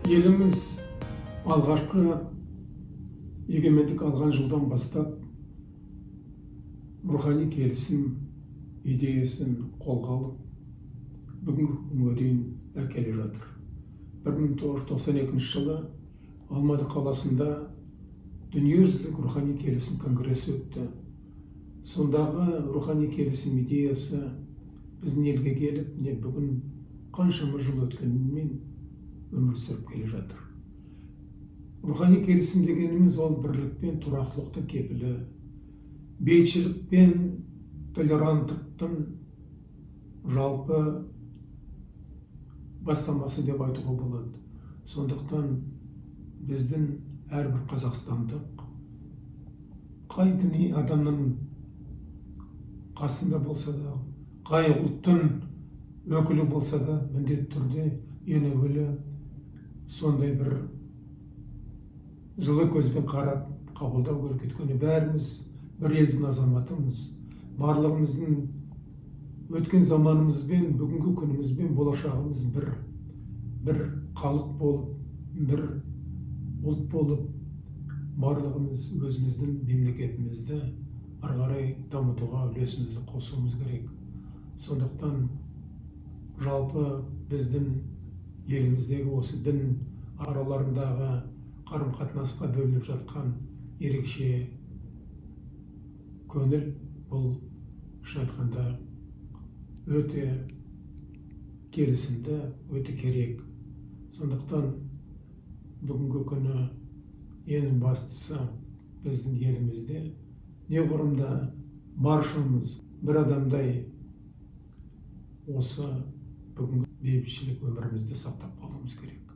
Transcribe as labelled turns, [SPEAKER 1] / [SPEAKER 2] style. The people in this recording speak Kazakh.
[SPEAKER 1] Еліміз алғашқы егемендік алған жылдан бастап рухани келісім идеясын қолға алып, бүгінгі күнге дейін әкеле жатыр. 1992 жылы Алматы қаласында дүниежүзілік рухани келісім конгресі өтті. Сондағы рухани келісім идеясы біздің елге келіп, бүгін қаншама жыл өткенмен өмір сүріп келе жатыр. Рухани келісім дегеніміз ол бірлік пен тұрақтылықтың кепілі, бейбітшілік пен толеранттықтың жалпы бастамасы деп айтуға болады. Сондықтан біздің әрбір қазақстандық қай діни адамның қасында болса да, қай ұлттың өкілі болса да, міндетті түрде ең әуелі сондай бір жылы көзбен қарап қабылдау керек. Өйткені бәріміз бір елдің азаматымыз. Барлығымыздың өткен заманымызбен, бүгінгі күнімізбен болашағымыз бір халық болып, бір ұлт болып, барлығымыз өзіміздің мемлекетімізді ары қарай дамытуға үлесімізді қосуымыз керек. Сондықтан жалпы біздің еліміздегі осы дін араларындағы қарым-қатынасқа бөлініп жатқан ерекше көңіл бұл шын айтқанда өте келісімді, өте керек. Сондықтан бүгінгі күні ең бастысы біздің елімізде неғұрымда баршамыз бір адамдай осы бүгінгі бейбітшілік өмірімізді сақтап қалуымыз керек.